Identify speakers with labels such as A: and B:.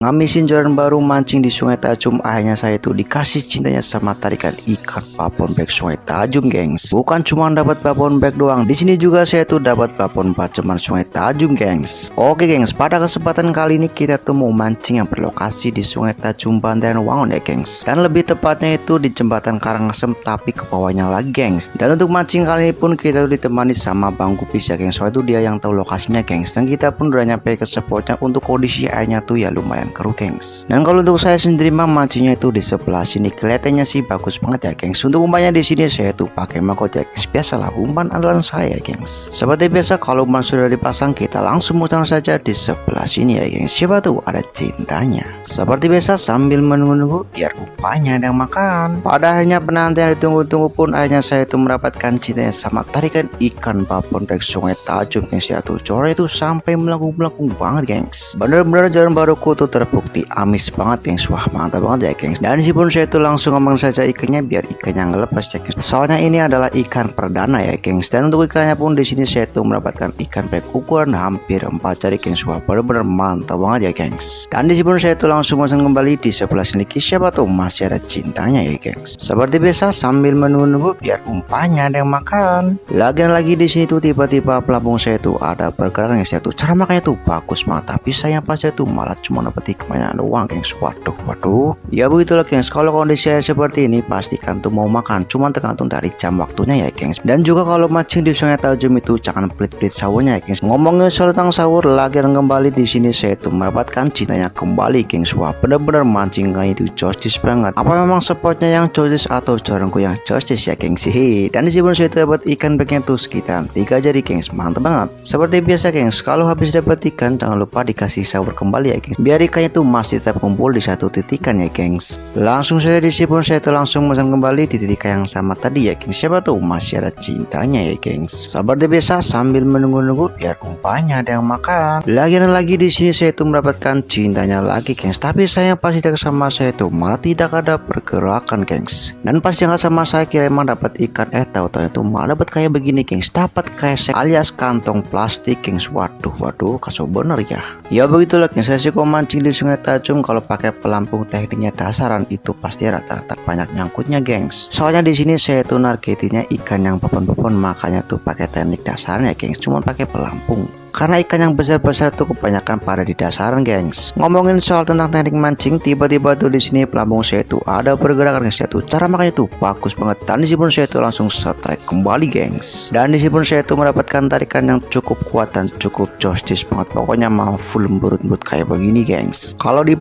A: Ngamisin jalan baru mancing di Sungai Tajum, akhirnya saya tuh dikasih cintanya sama tarikan ikan babon bek Sungai Tajum, gengs. Bukan cuma dapat babon bek doang, di sini juga saya tuh dapat babon baceman Sungai Tajum, gengs. Oke, gengs, pada kesempatan kali ini kita tuh mau mancing yang berlokasi di Sungai Tajum, Bantaran Wangun ya, gengs. Dan lebih tepatnya itu di jembatan Karangasem, tapi ke bawahnya lagi, gengs. Dan untuk mancing kali ini pun kita tuh ditemani sama Bang Gupis ya, gengs. Soalnya itu dia yang tahu lokasinya, gengs. Dan kita pun udah nyampe ke spotnya. Untuk kondisi airnya tuh ya lumayan keruh, gengs. Dan kalau untuk saya sendiri mah mancingnya itu di sebelah sini, kelihatannya sih bagus banget ya, gengs. Untuk umpannya di sini saya tuh pakai mahkota, gengs. Biasalah umpan andalan saya, gengs. Seperti biasa kalau umpan sudah dipasang, kita langsung muter saja di sebelah sini ya, gengs. Siapa tuh ada cintanya. Seperti biasa sambil menunggu-nunggu biar umpannya ada yang makan. Pada akhirnya penantian ditunggu-tunggu pun akhirnya saya tuh mendapatkan cintanya sama tarikan ikan babon dari Sungai Tajum, gengs. Ya tuh corak itu sampai melengkung-melengkung banget, gengs. Bener-bener jalan baruku tuh terbukti amis banget, gengs. Wah, mantap banget ya, gengs. Dan pun saya tuh langsung ngomong saja ikannya biar ikannya ngelepas ya, gengs. Soalnya ini adalah ikan perdana ya, gengs. Dan untuk ikannya pun di sini saya tuh mendapatkan ikan bek ukuran hampir 4 jari, gengs. Wah, bener-bener mantap banget ya, gengs. Dan pun saya tuh langsung pesan kembali di sebelah sini, siapa tuh masih ada cintanya ya, gengs. Seperti biasa sambil menunggu biar umpannya ada yang makan. Lagi di sini tuh tiba-tiba pelampung saya tuh ada pergerakan, gengs. Ya tuh cara makannya tuh bagus banget, tapi saya pas tuh malah cuma dapat ikannya doang, gengs. Waduh. Ya begitulah, gengs. Kalau kondisi air seperti ini pastikan tuh mau makan, cuma tergantung dari jam waktunya ya, gengs. Dan juga kalau mancing di Sungai Tajum itu jangan pelit-pelit sahurnya ya, gengs. Ngomongin soal tentang sahur, lagi kembali di sini saya tuh mendapatkan cintanya kembali, gengs. Wah, bener-bener mancing kali itu justice banget. Apa memang spotnya yang justice atau jarangku yang justice ya, gengs? Hehe. Dan pun saya tuh dapat ikan beknya tuh sekitaran 3 jari, gengs. Mantap banget. Seperti biasa, gengs. Kalau habis dapat ikan jangan lupa dikasih sahur kembali ya, gengs. Biar ikannya tuh masih tetap kumpul di satu titikan ya, gengs. Langsung saya pun saya tuh langsung pesan kembali di titikan yang sama tadi ya, gengs. Siapa tuh masih ada cintanya ya, gengs. Seperti biasa sambil menunggu-nunggu biar umpannya ada yang makan. Lagi di sini saya tuh mendapatkan cintanya lagi, gengs. Tapi saya pas tidak sama saya tuh malah tidak ada pergerakan, gengs. Dan pas jangan sama saya kira emang dapat ikan, tahu-tahu itu malah dapat kayak begini, gengs. Dapat kresek alias kantong plastik, gengs. Waduh, kasih bener ya. Ya begitulah, gengs. Saya sih mancing di Sungai Tajum kalau pakai pelampung tekniknya dasaran itu pasti rata-rata banyak nyangkutnya, gengs. Soalnya di sini saya tuh nargetinnya ikan yang popon-popon, makanya tuh pakai teknik dasarnya, gengs. Cuma pakai pelampung. Karena ikan yang besar-besar tuh kebanyakan pada di dasaran, gengs. Ngomongin soal tentang teknik mancing, tiba-tiba tuh di sini pelampung saya tuh ada pergerakan, gengs. Ya tuh cara makanya tuh bagus banget. Dan pun saya tuh langsung strike kembali, gengs. Dan pun saya tuh mendapatkan tarikan yang cukup kuat dan cukup justice banget. Pokoknya mau full lembut kayak begini, gengs. Kalau di